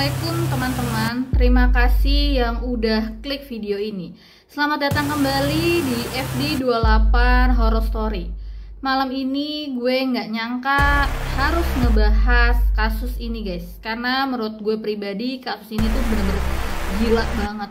Assalamualaikum teman-teman, terima kasih yang udah klik video ini. Selamat datang kembali di FD28 Horror Story. Malam ini gue nggak nyangka harus ngebahas kasus ini guys, karena menurut gue pribadi kasus ini tuh bener-bener gila banget.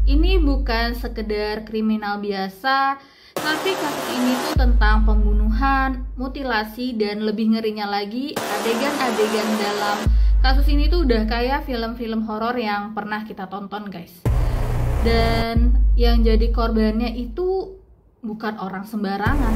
Ini bukan sekedar kriminal biasa, tapi kasus ini tuh tentang pembunuhan, mutilasi, dan lebih ngerinya lagi adegan-adegan dalam kasus ini tuh udah kayak film-film horor yang pernah kita tonton guys. Dan yang jadi korbannya itu bukan orang sembarangan.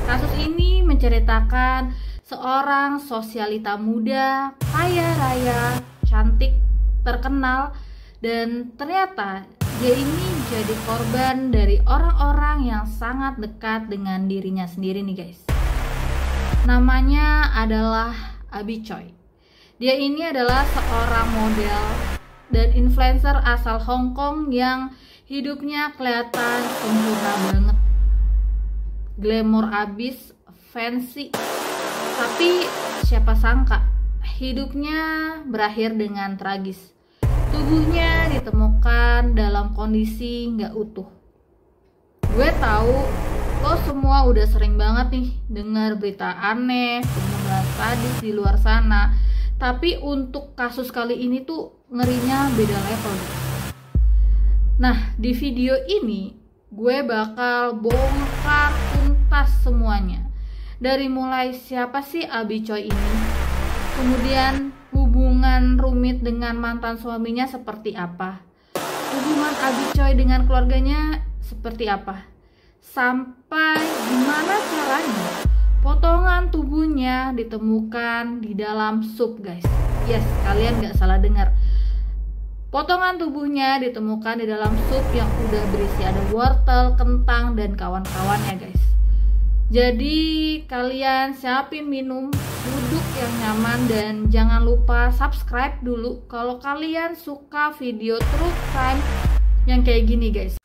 Kasus ini menceritakan seorang sosialita muda, kaya raya, cantik, terkenal, dan ternyata dia ini jadi korban dari orang-orang yang sangat dekat dengan dirinya sendiri nih guys. Namanya adalah Abi Choi. Dia ini adalah seorang model dan influencer asal Hong Kong yang hidupnya kelihatan sempurna banget. Glamour abis, fancy. Tapi siapa sangka hidupnya berakhir dengan tragis. Tubuhnya ditemukan dalam kondisi nggak utuh. Gue tahu lo semua udah sering banget nih dengar berita aneh, pembunuhan sadis di luar sana. Tapi untuk kasus kali ini tuh ngerinya beda level. Nah, di video ini gue bakal bongkar tuntas semuanya. Dari mulai siapa sih Abi Choi ini, kemudian hubungan rumit dengan mantan suaminya seperti apa, hubungan Abi Choi dengan keluarganya seperti apa, sampai gimana caranya potongan tubuhnya ditemukan di dalam sup guys. Yes, kalian gak salah dengar. Potongan tubuhnya ditemukan di dalam sup yang udah berisi ada wortel, kentang, dan kawan-kawannya guys. Jadi kalian siapin minum, duduk yang nyaman, dan jangan lupa subscribe dulu kalau kalian suka video true crime yang kayak gini guys.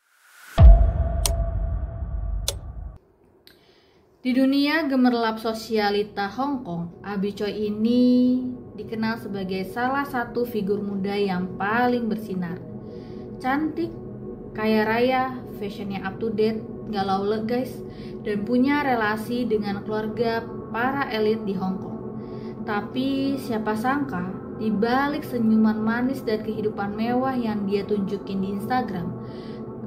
Di dunia gemerlap sosialita Hong Kong, Abi Choi ini dikenal sebagai salah satu figur muda yang paling bersinar. Cantik, kaya raya, fashionnya up to date, galau le guys, dan punya relasi dengan keluarga para elit di Hong Kong. Tapi siapa sangka, di balik senyuman manis dan kehidupan mewah yang dia tunjukin di Instagram,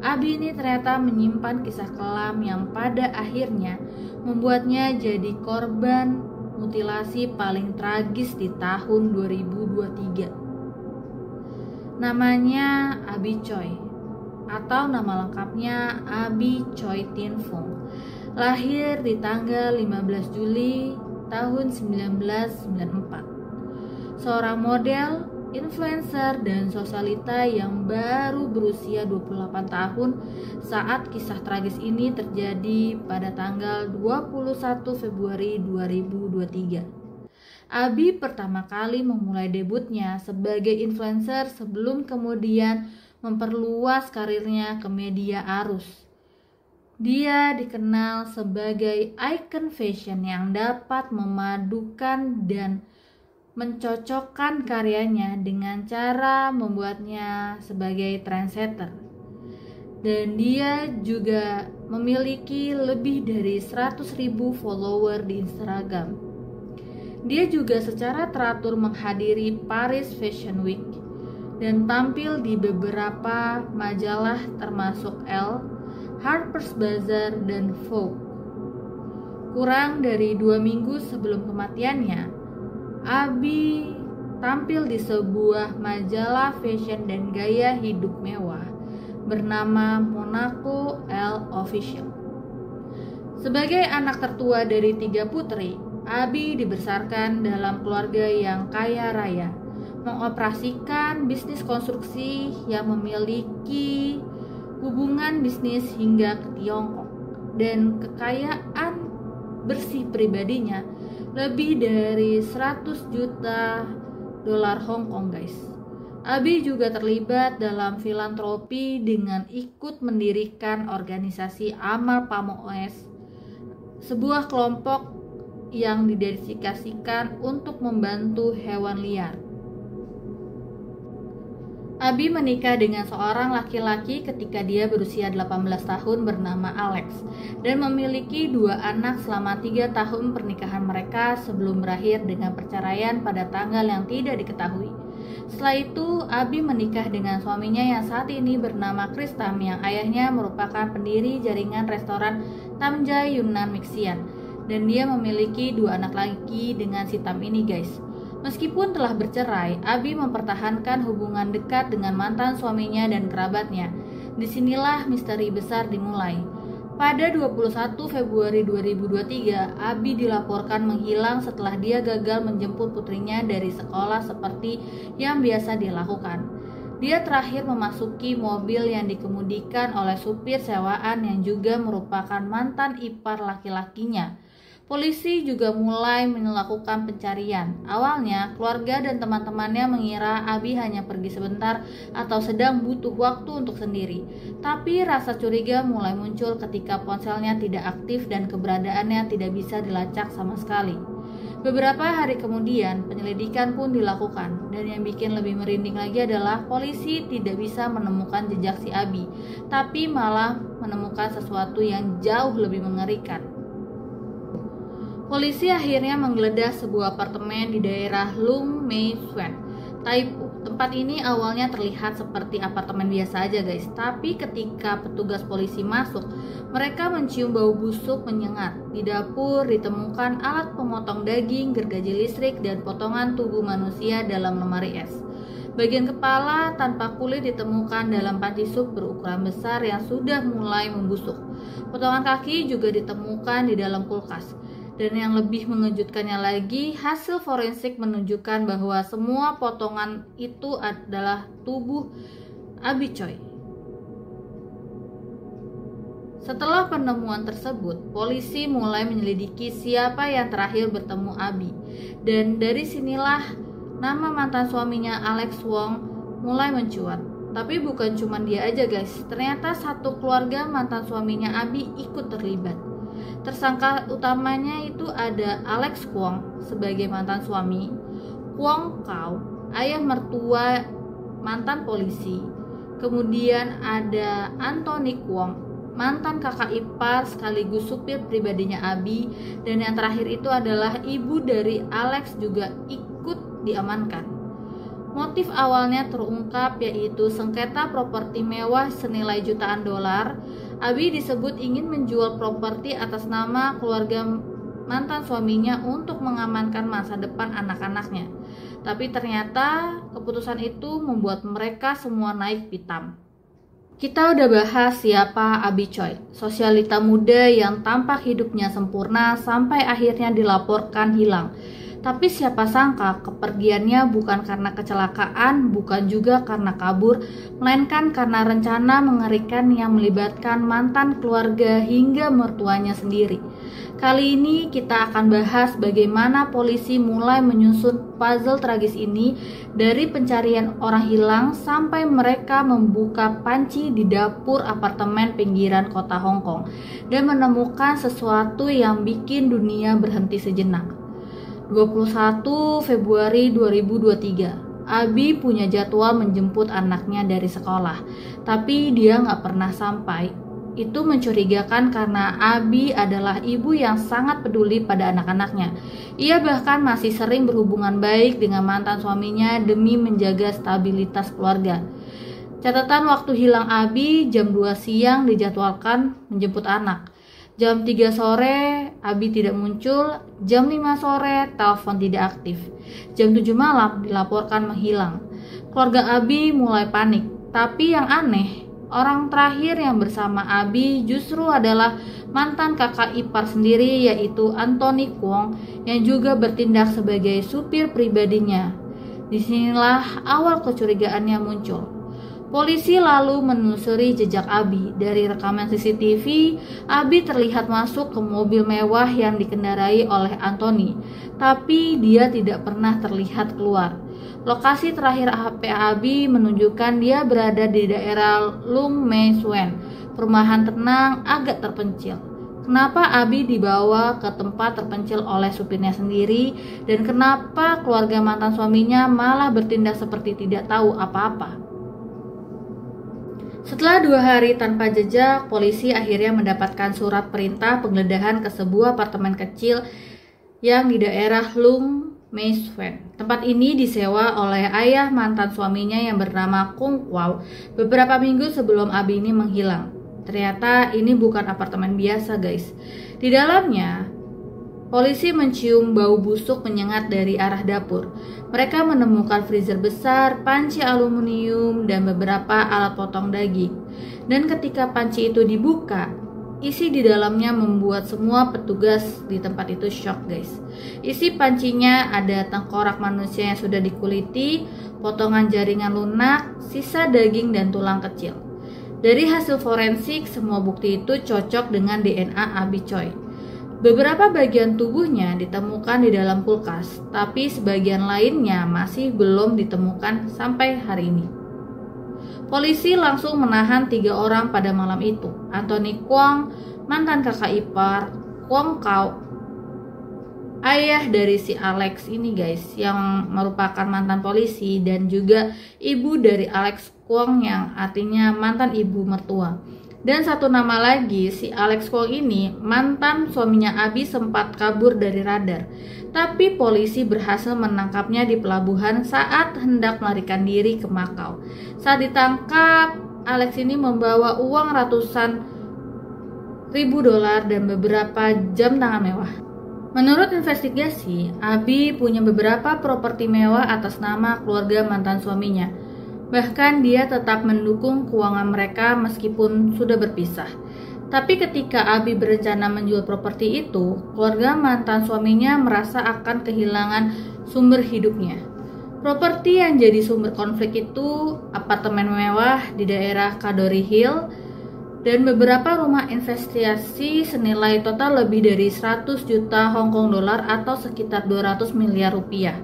Abi ini ternyata menyimpan kisah kelam yang pada akhirnya membuatnya jadi korban mutilasi paling tragis di tahun 2023. Namanya Abi Choi, atau nama lengkapnya Abi Choi Tin Fung. Lahir di tanggal 15 Juli tahun 1994. Seorang model, influencer, dan sosialita yang baru berusia 28 tahun saat kisah tragis ini terjadi pada tanggal 21 Februari 2023. Abi pertama kali memulai debutnya sebagai influencer sebelum kemudian memperluas karirnya ke media arus. Dia dikenal sebagai ikon fashion yang dapat memadukan dan mencocokkan karyanya dengan cara membuatnya sebagai trendsetter. Dan dia juga memiliki lebih dari 100.000 follower di Instagram. Dia juga secara teratur menghadiri Paris Fashion Week dan tampil di beberapa majalah termasuk Elle, Harper's Bazaar, dan Vogue. Kurang dari 2 minggu sebelum kematiannya, Abi tampil di sebuah majalah fashion dan gaya hidup mewah bernama Monaco Elle Official. Sebagai anak tertua dari 3 putri, Abi dibesarkan dalam keluarga yang kaya raya, mengoperasikan bisnis konstruksi yang memiliki hubungan bisnis hingga ke Tiongkok, dan kekayaan bersih pribadinya lebih dari 100 juta dolar Hong Kong guys. Abi juga terlibat dalam filantropi dengan ikut mendirikan organisasi Amal Pamoes, sebuah kelompok yang didedikasikan untuk membantu hewan liar. Abi menikah dengan seorang laki-laki ketika dia berusia 18 tahun bernama Alex dan memiliki 2 anak selama 3 tahun pernikahan mereka sebelum berakhir dengan perceraian pada tanggal yang tidak diketahui. Setelah itu, Abi menikah dengan suaminya yang saat ini bernama Chris Tam, yang ayahnya merupakan pendiri jaringan restoran Tamjai Yunnan Mixian, dan dia memiliki 2 anak lagi dengan si Tam ini, guys. Meskipun telah bercerai, Abi mempertahankan hubungan dekat dengan mantan suaminya dan kerabatnya. Disinilah misteri besar dimulai. Pada 21 Februari 2023, Abi dilaporkan menghilang setelah dia gagal menjemput putrinya dari sekolah seperti yang biasa dia lakukan. Dia terakhir memasuki mobil yang dikemudikan oleh supir sewaan yang juga merupakan mantan ipar laki-lakinya. Polisi juga mulai melakukan pencarian. Awalnya, keluarga dan teman-temannya mengira Abi hanya pergi sebentar atau sedang butuh waktu untuk sendiri. Tapi rasa curiga mulai muncul ketika ponselnya tidak aktif dan keberadaannya tidak bisa dilacak sama sekali. Beberapa hari kemudian, penyelidikan pun dilakukan, dan yang bikin lebih merinding lagi adalah polisi tidak bisa menemukan jejak si Abi, tapi malah menemukan sesuatu yang jauh lebih mengerikan. Polisi akhirnya menggeledah sebuah apartemen di daerah Lung Mei Suen, Taipu. Tempat ini awalnya terlihat seperti apartemen biasa aja, guys. Tapi ketika petugas polisi masuk, mereka mencium bau busuk menyengat. Di dapur ditemukan alat pemotong daging, gergaji listrik, dan potongan tubuh manusia dalam lemari es. Bagian kepala tanpa kulit ditemukan dalam panci sup berukuran besar yang sudah mulai membusuk. Potongan kaki juga ditemukan di dalam kulkas. Dan yang lebih mengejutkannya lagi, hasil forensik menunjukkan bahwa semua potongan itu adalah tubuh Abi Choi. Setelah penemuan tersebut, polisi mulai menyelidiki siapa yang terakhir bertemu Abi. Dan dari sinilah nama mantan suaminya Alex Wong mulai mencuat. Tapi bukan cuma dia aja, guys. Ternyata satu keluarga mantan suaminya Abi ikut terlibat. Tersangka utamanya itu ada Alex Kwong sebagai mantan suami, Kwong Kau, ayah mertua mantan polisi, kemudian ada Anthony Kwong, mantan kakak ipar sekaligus supir pribadinya Abi, dan yang terakhir itu adalah ibu dari Alex juga ikut diamankan. Motif awalnya terungkap yaitu sengketa properti mewah senilai jutaan dolar. Abi disebut ingin menjual properti atas nama keluarga mantan suaminya untuk mengamankan masa depan anak-anaknya. Tapi ternyata keputusan itu membuat mereka semua naik pitam. Kita udah bahas siapa Abi Choi, sosialita muda yang tampak hidupnya sempurna sampai akhirnya dilaporkan hilang. Tapi siapa sangka kepergiannya bukan karena kecelakaan, bukan juga karena kabur, melainkan karena rencana mengerikan yang melibatkan mantan keluarga hingga mertuanya sendiri. Kali ini kita akan bahas bagaimana polisi mulai menyusun puzzle tragis ini dari pencarian orang hilang sampai mereka membuka panci di dapur apartemen pinggiran kota Hong Kong dan menemukan sesuatu yang bikin dunia berhenti sejenak. 21 Februari 2023, Abi punya jadwal menjemput anaknya dari sekolah, tapi dia nggak pernah sampai. Itu mencurigakan karena Abi adalah ibu yang sangat peduli pada anak-anaknya. Ia bahkan masih sering berhubungan baik dengan mantan suaminya demi menjaga stabilitas keluarga. Catatan waktu hilang Abi, jam 2 siang dijadwalkan menjemput anak. Jam 3 sore, Abi tidak muncul. Jam 5 sore, telepon tidak aktif. Jam 7 malam, dilaporkan menghilang. Keluarga Abi mulai panik. Tapi yang aneh, orang terakhir yang bersama Abi justru adalah mantan kakak ipar sendiri, yaitu Anthony Kwong, yang juga bertindak sebagai supir pribadinya. Disinilah awal kecurigaannya muncul. Polisi lalu menelusuri jejak Abi. Dari rekaman CCTV, Abi terlihat masuk ke mobil mewah yang dikendarai oleh Anthony, tapi dia tidak pernah terlihat keluar. Lokasi terakhir HP Abi menunjukkan dia berada di daerah Lung Mei Suen, perumahan tenang agak terpencil. Kenapa Abi dibawa ke tempat terpencil oleh supirnya sendiri, dan kenapa keluarga mantan suaminya malah bertindak seperti tidak tahu apa-apa? Setelah 2 hari tanpa jejak, polisi akhirnya mendapatkan surat perintah penggeledahan ke sebuah apartemen kecil yang di daerah Lung Meiswen. Tempat ini disewa oleh ayah mantan suaminya yang bernama Kung Kwao beberapa minggu sebelum Abi ini menghilang. Ternyata ini bukan apartemen biasa, guys. Di dalamnya, polisi mencium bau busuk menyengat dari arah dapur. Mereka menemukan freezer besar, panci aluminium, dan beberapa alat potong daging. Dan ketika panci itu dibuka, isi di dalamnya membuat semua petugas di tempat itu shock, guys. Isi pancinya ada tengkorak manusia yang sudah dikuliti, potongan jaringan lunak, sisa daging, dan tulang kecil. Dari hasil forensik, semua bukti itu cocok dengan DNA Abi Choi. Beberapa bagian tubuhnya ditemukan di dalam kulkas, tapi sebagian lainnya masih belum ditemukan sampai hari ini. Polisi langsung menahan 3 orang pada malam itu. Anthony Kwong, mantan kakak ipar Kwong Kau, ayah dari si Alex ini, guys, yang merupakan mantan polisi, dan juga ibu dari Alex Kwong yang artinya mantan ibu mertua. Dan satu nama lagi, si Alex Kwong ini mantan suaminya Abi sempat kabur dari radar. Tapi polisi berhasil menangkapnya di pelabuhan saat hendak melarikan diri ke Makau. Saat ditangkap, Alex ini membawa uang ratusan ribu dolar dan beberapa jam tangan mewah. Menurut investigasi, Abi punya beberapa properti mewah atas nama keluarga mantan suaminya. Bahkan dia tetap mendukung keuangan mereka meskipun sudah berpisah. Tapi ketika Abi berencana menjual properti itu, keluarga mantan suaminya merasa akan kehilangan sumber hidupnya. Properti yang jadi sumber konflik itu apartemen mewah di daerah Kadori Hill dan beberapa rumah investasi senilai total lebih dari 100 juta Hong Kong dolar atau sekitar 200 miliar rupiah.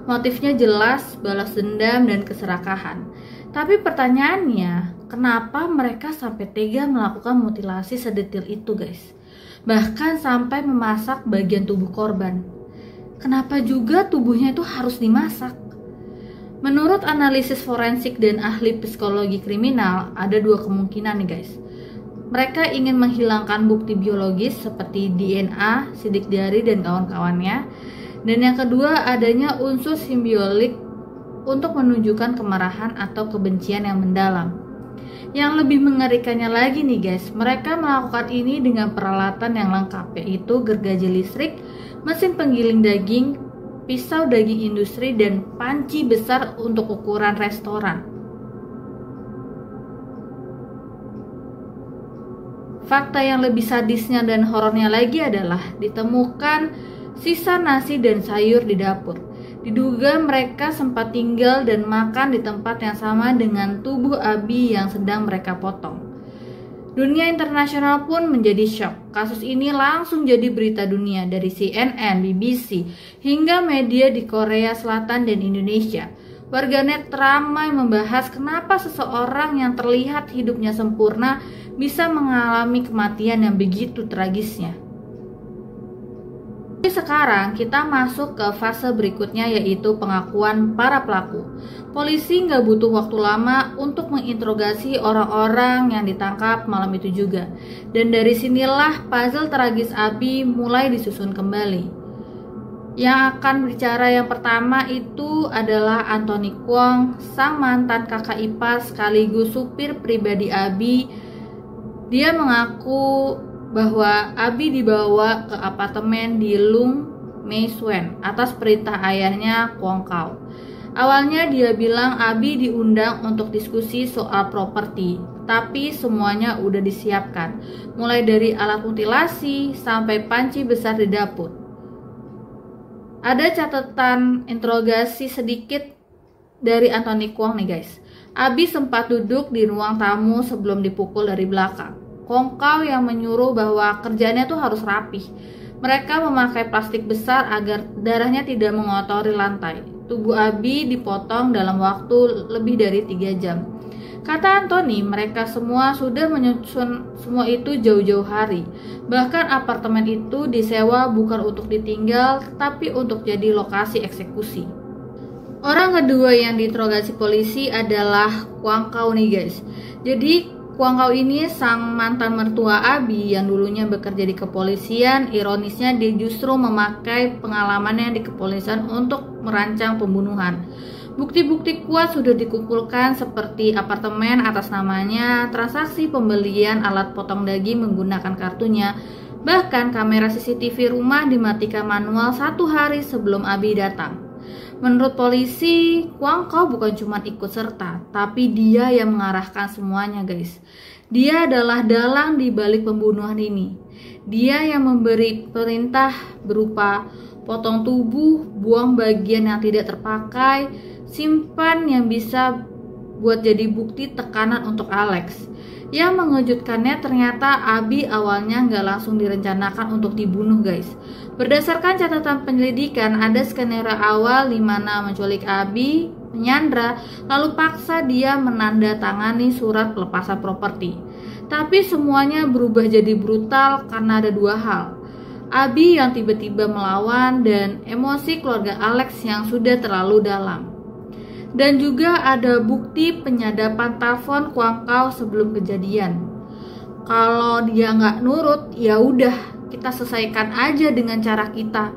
Motifnya jelas, balas dendam dan keserakahan. Tapi pertanyaannya, kenapa mereka sampai tega melakukan mutilasi sedetil itu, guys? Bahkan sampai memasak bagian tubuh korban. Kenapa juga tubuhnya itu harus dimasak? Menurut analisis forensik dan ahli psikologi kriminal, ada 2 kemungkinan nih, guys. Mereka ingin menghilangkan bukti biologis seperti DNA, sidik jari, dan kawan-kawannya. Dan yang kedua, adanya unsur simbiolik untuk menunjukkan kemarahan atau kebencian yang mendalam. Yang lebih mengerikannya lagi nih, guys, mereka melakukan ini dengan peralatan yang lengkap, yaitu gergaji listrik, mesin penggiling daging, pisau daging industri, dan panci besar untuk ukuran restoran. Fakta yang lebih sadisnya dan horornya lagi adalah ditemukan sisa nasi dan sayur di dapur. Diduga mereka sempat tinggal dan makan di tempat yang sama dengan tubuh Abi yang sedang mereka potong. Dunia internasional pun menjadi syok. Kasus ini langsung jadi berita dunia dari CNN, BBC, hingga media di Korea Selatan dan Indonesia. Warganet ramai membahas kenapa seseorang yang terlihat hidupnya sempurna bisa mengalami kematian yang begitu tragisnya. Sekarang kita masuk ke fase berikutnya, yaitu pengakuan para pelaku. Polisi nggak butuh waktu lama untuk menginterogasi orang-orang yang ditangkap malam itu juga. Dan dari sinilah puzzle tragis Abi mulai disusun kembali. Yang akan bicara yang pertama itu adalah Anthony Kwong, sang mantan kakak ipar sekaligus supir pribadi Abi. Dia mengaku bahwa Abi dibawa ke apartemen di Lung Meiswen atas perintah ayahnya Kwong Kau. Awalnya dia bilang Abi diundang untuk diskusi soal properti, tapi semuanya udah disiapkan, mulai dari alat mutilasi sampai panci besar di dapur. Ada catatan interogasi sedikit dari Anthony Kwong nih, guys. Abi sempat duduk di ruang tamu sebelum dipukul dari belakang. Kwong Kau yang menyuruh bahwa kerjanya tuh harus rapih. Mereka memakai plastik besar agar darahnya tidak mengotori lantai. Tubuh Abi dipotong dalam waktu lebih dari 3 jam. Kata Anthony, mereka semua sudah menyusun semua itu jauh-jauh hari. Bahkan apartemen itu disewa bukan untuk ditinggal, tapi untuk jadi lokasi eksekusi. Orang kedua yang diinterogasi polisi adalah Kwang Khao nih guys. Jadi Kwang Khao ini sang mantan mertua Abi yang dulunya bekerja di kepolisian. Ironisnya dia justru memakai pengalamannya di kepolisian untuk merancang pembunuhan. Bukti-bukti kuat sudah dikumpulkan seperti apartemen atas namanya, transaksi pembelian alat potong daging menggunakan kartunya. Bahkan kamera CCTV rumah dimatikan manual 1 hari sebelum Abi datang. Menurut polisi, Kwang Khao bukan cuma ikut serta, tapi dia yang mengarahkan semuanya guys. Dia adalah dalang di balik pembunuhan ini. Dia yang memberi perintah berupa potong tubuh, buang bagian yang tidak terpakai, simpan yang bisa buat jadi bukti tekanan untuk Alex. Yang mengejutkannya ternyata Abi awalnya nggak langsung direncanakan untuk dibunuh guys. Berdasarkan catatan penyelidikan, ada skenario awal di mana menculik Abi, menyandra, lalu paksa dia menandatangani surat pelepasan properti. Tapi semuanya berubah jadi brutal karena ada 2 hal. Abi yang tiba-tiba melawan dan emosi keluarga Alex yang sudah terlalu dalam. Dan juga ada bukti penyadapan telepon Kwang Khao sebelum kejadian. Kalau dia nggak nurut, ya udah kita selesaikan aja dengan cara kita.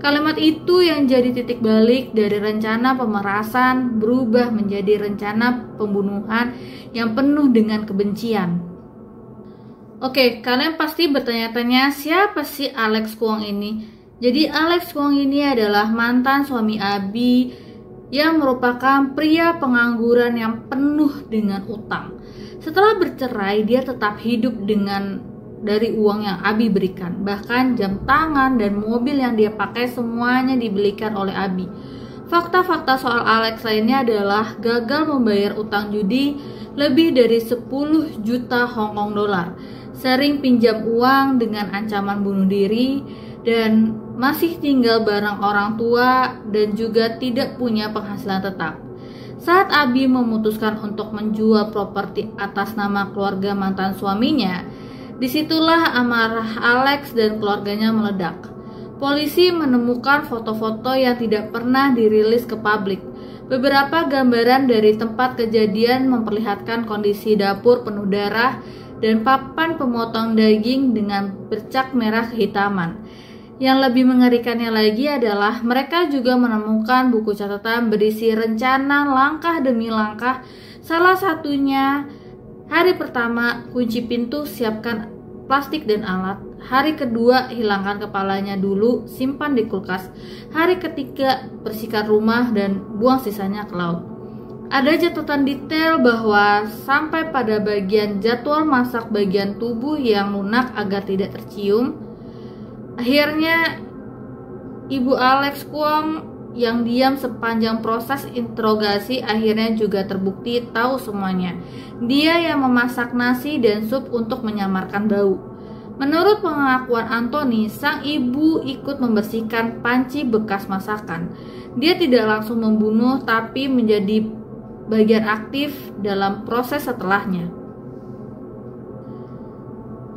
Kalimat itu yang jadi titik balik dari rencana pemerasan berubah menjadi rencana pembunuhan yang penuh dengan kebencian. Oke, kalian pasti bertanya-tanya siapa sih Alex Kwong ini? Jadi Alex Kwong ini adalah mantan suami Abi yang merupakan pria pengangguran yang penuh dengan utang. Setelah bercerai, dia tetap hidup dari uang yang Abi berikan. Bahkan jam tangan dan mobil yang dia pakai semuanya dibelikan oleh Abi. Fakta-fakta soal Alex lainnya adalah gagal membayar utang judi lebih dari 10 juta Hong Kong dolar, sering pinjam uang dengan ancaman bunuh diri, dan masih tinggal bareng orang tua dan juga tidak punya penghasilan tetap. Saat Abi memutuskan untuk menjual properti atas nama keluarga mantan suaminya, disitulah amarah Alex dan keluarganya meledak. Polisi menemukan foto-foto yang tidak pernah dirilis ke publik. Beberapa gambaran dari tempat kejadian memperlihatkan kondisi dapur penuh darah dan papan pemotong daging dengan bercak merah kehitaman. Yang lebih mengerikannya lagi adalah mereka juga menemukan buku catatan berisi rencana langkah demi langkah. Salah satunya, hari pertama kunci pintu, siapkan plastik dan alat. Hari kedua, hilangkan kepalanya dulu, simpan di kulkas. Hari ketiga, bersihkan rumah dan buang sisanya ke laut. Ada catatan detail bahwa sampai pada bagian jadwal masak bagian tubuh yang lunak agar tidak tercium. Akhirnya Ibu Alex Kwong yang diam sepanjang proses interogasi akhirnya juga terbukti tahu semuanya. Dia yang memasak nasi dan sup untuk menyamarkan bau. Menurut pengakuan Anthony, sang ibu ikut membersihkan panci bekas masakan. Dia tidak langsung membunuh tapi menjadi bagian aktif dalam proses setelahnya.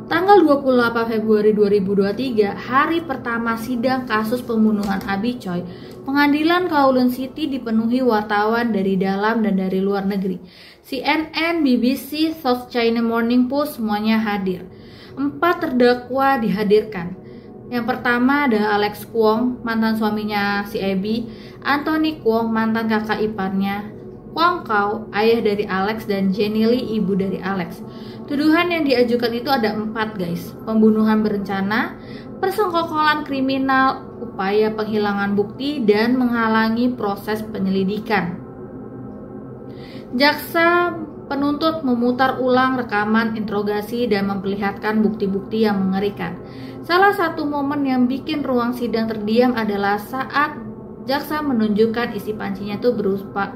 Tanggal 28 Februari 2023, hari pertama sidang kasus pembunuhan Abi Choi, pengadilan Kowloon City dipenuhi wartawan dari dalam dan dari luar negeri. CNN, BBC, South China Morning Post semuanya hadir. 4 terdakwa dihadirkan. Yang pertama ada Alex Kwong, mantan suaminya si Abby, Anthony Kwong, mantan kakak iparnya, Kwang Khao, ayah dari Alex, dan Jenny Lee, ibu dari Alex. Tuduhan yang diajukan itu ada 4 guys. Pembunuhan berencana, persengkokolan kriminal, upaya penghilangan bukti, dan menghalangi proses penyelidikan. Jaksa penuntut memutar ulang rekaman interogasi dan memperlihatkan bukti-bukti yang mengerikan. Salah satu momen yang bikin ruang sidang terdiam adalah saat jaksa menunjukkan isi pancinya itu berupa,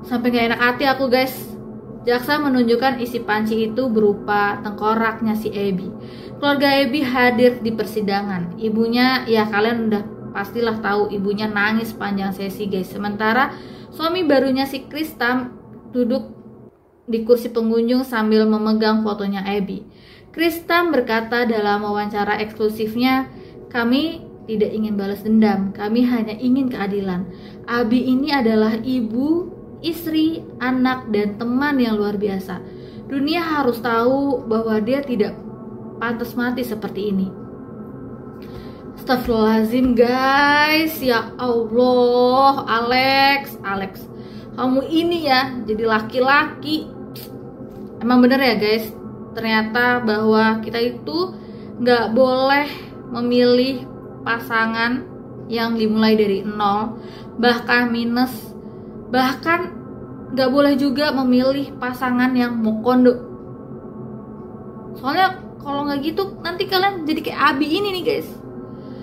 sampai gak enak hati aku guys. Jaksa menunjukkan isi panci itu berupa tengkoraknya si Abby. Keluarga Abby hadir di persidangan. Ibunya, ya kalian udah pastilah tahu, ibunya nangis sepanjang sesi guys. Sementara suami barunya si Kristam duduk di kursi pengunjung sambil memegang fotonya Abby. Kristam berkata dalam wawancara eksklusifnya, "Kami tidak ingin balas dendam, kami hanya ingin keadilan. Abi ini adalah ibu, istri, anak, dan teman yang luar biasa. Dunia harus tahu bahwa dia tidak pantas mati seperti ini. Astagfirullahaladzim guys, ya Allah, Alex, kamu ini ya jadi laki-laki. Emang bener ya guys, ternyata bahwa kita itu nggak boleh memilih pasangan yang dimulai dari nol, bahkan minus, bahkan nggak boleh juga memilih pasangan yang mau kondo. Soalnya kalau nggak gitu nanti kalian jadi kayak Abi ini nih guys.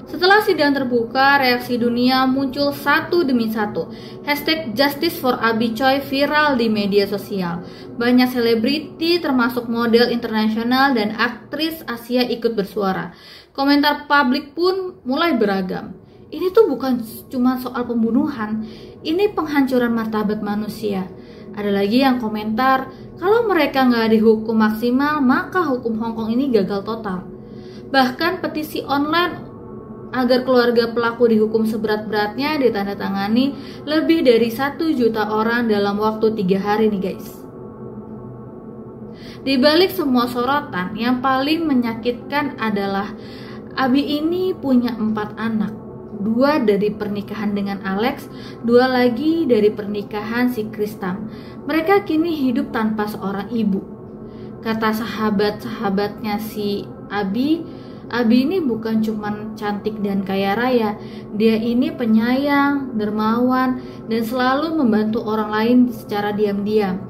Setelah sidang terbuka, reaksi dunia muncul satu demi satu. Hashtag Justice for Abi Choi viral di media sosial. Banyak selebriti termasuk model internasional dan aktris Asia ikut bersuara. Komentar publik pun mulai beragam. Ini tuh bukan cuma soal pembunuhan, ini penghancuran martabat manusia. Ada lagi yang komentar, kalau mereka nggak dihukum maksimal, maka hukum Hongkong ini gagal total. Bahkan petisi online agar keluarga pelaku dihukum seberat-beratnya ditandatangani lebih dari 1 juta orang dalam waktu 3 hari nih guys. Di balik semua sorotan, yang paling menyakitkan adalah Abi ini punya 4 anak. 2 dari pernikahan dengan Alex, 2 lagi dari pernikahan si Kristam. Mereka kini hidup tanpa seorang ibu. Kata sahabat-sahabatnya si Abi ini bukan cuma cantik dan kaya raya, dia ini penyayang, dermawan, dan selalu membantu orang lain secara diam-diam.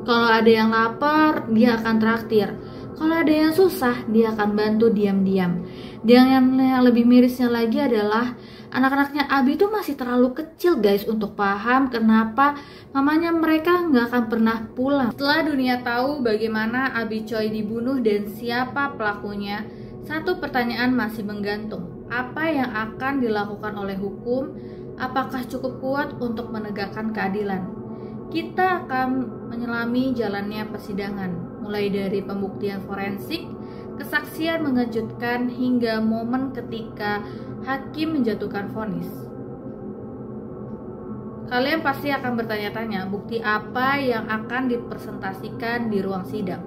Kalau ada yang lapar, dia akan traktir. Kalau ada yang susah, dia akan bantu diam-diam. Dan yang lebih mirisnya lagi adalah anak-anaknya Abi itu masih terlalu kecil guys untuk paham kenapa mamanya mereka nggak akan pernah pulang. Setelah dunia tahu bagaimana Abi Choi dibunuh dan siapa pelakunya, satu pertanyaan masih menggantung. Apa yang akan dilakukan oleh hukum? Apakah cukup kuat untuk menegakkan keadilan? Kita akan menyelami jalannya persidangan, mulai dari pembuktian forensik, kesaksian mengejutkan, hingga momen ketika hakim menjatuhkan vonis. Kalian pasti akan bertanya-tanya, bukti apa yang akan dipresentasikan di ruang sidang?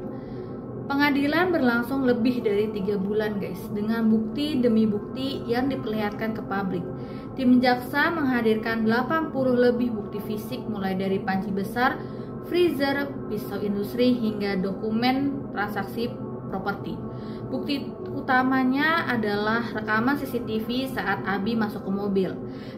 Pengadilan berlangsung lebih dari 3 bulan guys, dengan bukti demi bukti yang diperlihatkan ke publik. Tim jaksa menghadirkan 80 lebih bukti fisik mulai dari panci besar, freezer, pisau industri, hingga dokumen transaksi properti. Bukti utamanya adalah rekaman CCTV saat Abi masuk ke mobil,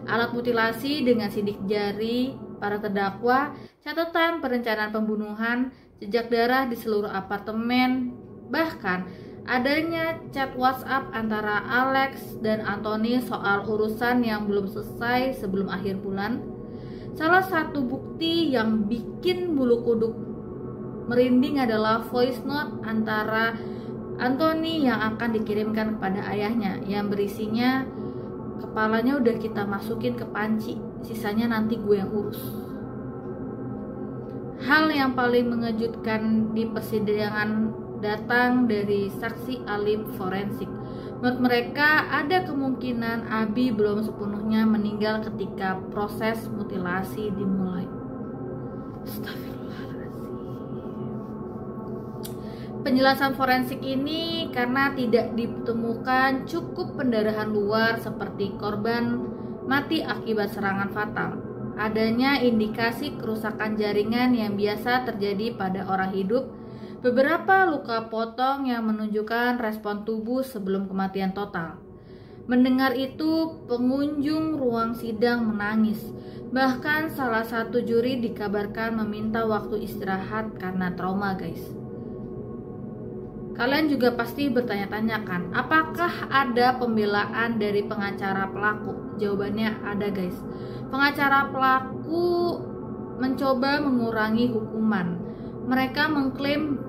alat mutilasi dengan sidik jari para terdakwa, catatan perencanaan pembunuhan, jejak darah di seluruh apartemen, bahkan adanya chat WhatsApp antara Alex dan Anthony soal urusan yang belum selesai sebelum akhir bulan. Salah satu bukti yang bikin bulu kuduk merinding adalah voice note antara Anthony yang akan dikirimkan kepada ayahnya yang berisinya, kepalanya udah kita masukin ke panci, sisanya nanti gue yang urus. Hal yang paling mengejutkan di persidangan datang dari saksi ahli forensik. Menurut mereka ada kemungkinan Abi belum sepenuhnya meninggal ketika proses mutilasi dimulai. Astagfirullahaladzim. Penjelasan forensik ini karena tidak ditemukan cukup pendarahan luar seperti korban mati akibat serangan fatal. Adanya indikasi kerusakan jaringan yang biasa terjadi pada orang hidup, beberapa luka potong yang menunjukkan respon tubuh sebelum kematian total. Mendengar itu, pengunjung ruang sidang menangis. Bahkan salah satu juri dikabarkan meminta waktu istirahat karena trauma guys. Kalian juga pasti bertanya-tanya kan, apakah ada pembelaan dari pengacara pelaku? Jawabannya ada guys. Pengacara pelaku mencoba mengurangi hukuman. Mereka mengklaim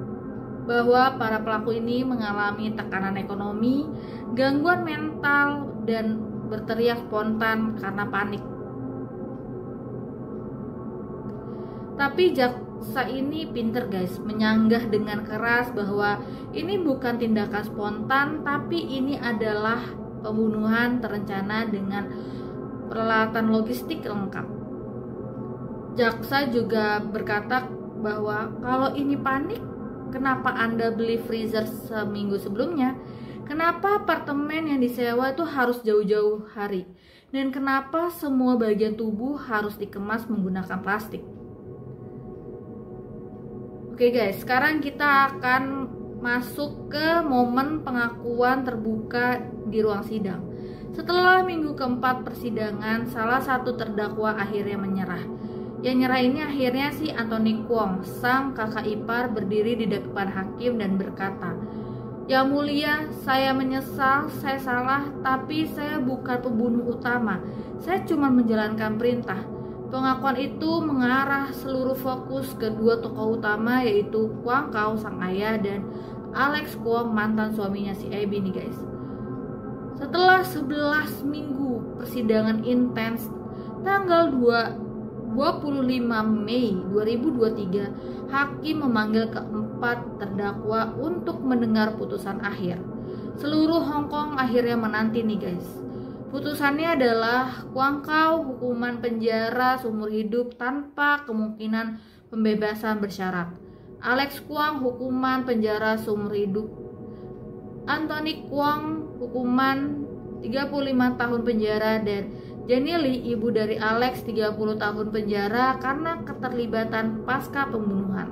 bahwa para pelaku ini mengalami tekanan ekonomi, gangguan mental, dan berteriak spontan karena panik. Tapi jaksa ini pinter guys, menyanggah dengan keras bahwa ini bukan tindakan spontan, tapi ini adalah pembunuhan terencana dengan peralatan logistik lengkap. Jaksa juga berkata bahwa kalau ini panik, kenapa Anda beli freezer seminggu sebelumnya? Kenapa apartemen yang disewa itu harus jauh-jauh hari? Dan kenapa semua bagian tubuh harus dikemas menggunakan plastik? Oke guys, sekarang kita akan masuk ke momen pengakuan terbuka di ruang sidang. Setelah minggu keempat persidangan, salah satu terdakwa akhirnya menyerah. Yang nyerah ini akhirnya si Anthony Kwong, sang kakak ipar, berdiri di depan hakim dan berkata, "Yang mulia, saya menyesal, saya salah, tapi saya bukan pembunuh utama. Saya cuma menjalankan perintah." Pengakuan itu mengarah seluruh fokus ke dua tokoh utama, yaitu Kwang Khao, sang ayah, dan Alex Kwong, mantan suaminya si Abby nih guys. Setelah 11 minggu persidangan intens, tanggal 25 Mei 2023, hakim memanggil keempat terdakwa untuk mendengar putusan akhir. Seluruh Hong Kong akhirnya menanti nih guys. Putusannya adalah Kwang Khao hukuman penjara seumur hidup tanpa kemungkinan pembebasan bersyarat. Alex Kwong hukuman penjara seumur hidup. Anthony Kwong hukuman 35 tahun penjara, dan Jenny Lee, ibu dari Alex, 30 tahun penjara karena keterlibatan pasca pembunuhan.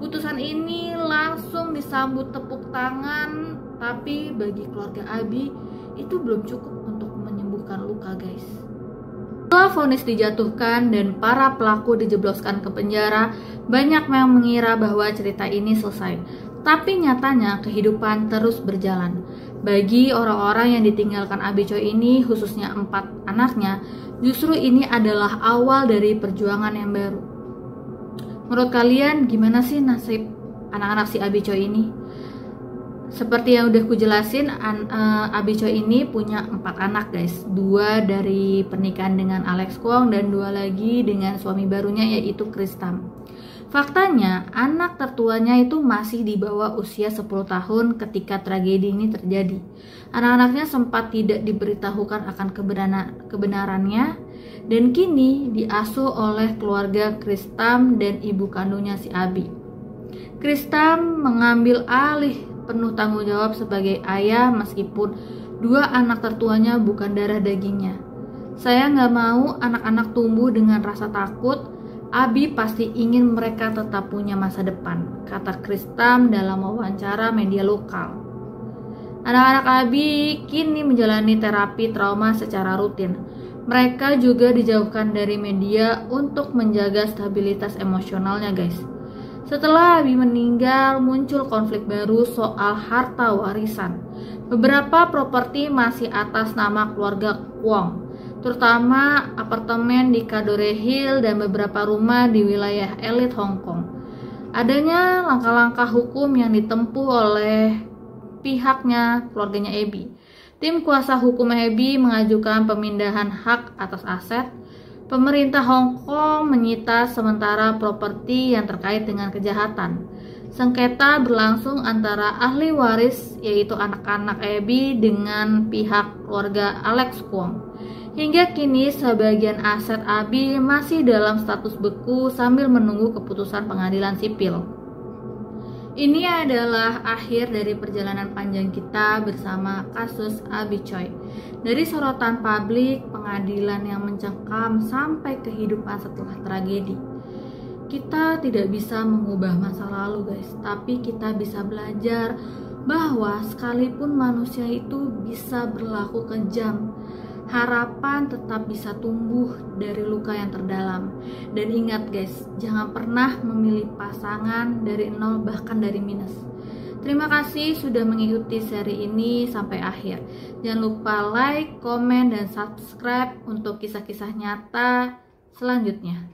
Putusan ini langsung disambut tepuk tangan, tapi bagi keluarga Abby itu belum cukup untuk menyembuhkan luka guys. Setelah vonis dijatuhkan dan para pelaku dijebloskan ke penjara, banyak yang mengira bahwa cerita ini selesai. Tapi nyatanya kehidupan terus berjalan. Bagi orang-orang yang ditinggalkan Abby Choi ini, khususnya 4 anaknya, justru ini adalah awal dari perjuangan yang baru. Menurut kalian gimana sih nasib anak-anak si Abby Choi ini? Seperti yang udah kujelasin, Abby Choi ini punya 4 anak guys. 2 dari pernikahan dengan Alex Kwong dan 2 lagi dengan suami barunya, yaitu Chris Tam. Faktanya, anak tertuanya itu masih di bawah usia 10 tahun ketika tragedi ini terjadi. Anak-anaknya sempat tidak diberitahukan akan kebenarannya, dan kini diasuh oleh keluarga Chris Tam dan ibu kandungnya si Abby. Chris Tam mengambil alih penuh tanggung jawab sebagai ayah meskipun 2 anak tertuanya bukan darah dagingnya. "Saya nggak mau anak-anak tumbuh dengan rasa takut. Abby pasti ingin mereka tetap punya masa depan," kata Chris Tam dalam wawancara media lokal. Anak-anak Abby kini menjalani terapi trauma secara rutin. Mereka juga dijauhkan dari media untuk menjaga stabilitas emosionalnya guys. Setelah Abby meninggal, muncul konflik baru soal harta warisan. Beberapa properti masih atas nama keluarga Kwong, terutama apartemen di Cadore Hill dan beberapa rumah di wilayah elit Hong Kong. Adanya langkah-langkah hukum yang ditempuh oleh pihaknya keluarganya Abby. Tim kuasa hukum Abby mengajukan pemindahan hak atas aset. Pemerintah Hong Kong menyita sementara properti yang terkait dengan kejahatan. Sengketa berlangsung antara ahli waris, yaitu anak-anak Abby, dengan pihak keluarga Alex Kwong. Hingga kini sebagian aset Abby masih dalam status beku sambil menunggu keputusan pengadilan sipil. Ini adalah akhir dari perjalanan panjang kita bersama kasus Abby Choi. Dari sorotan publik, pengadilan yang mencekam, sampai kehidupan setelah tragedi. Kita tidak bisa mengubah masa lalu guys, tapi kita bisa belajar bahwa sekalipun manusia itu bisa berlaku kejam, harapan tetap bisa tumbuh dari luka yang terdalam. Dan ingat guys, jangan pernah memilih pasangan dari nol, bahkan dari minus. Terima kasih sudah mengikuti seri ini sampai akhir. Jangan lupa like, komen, dan subscribe untuk kisah-kisah nyata selanjutnya.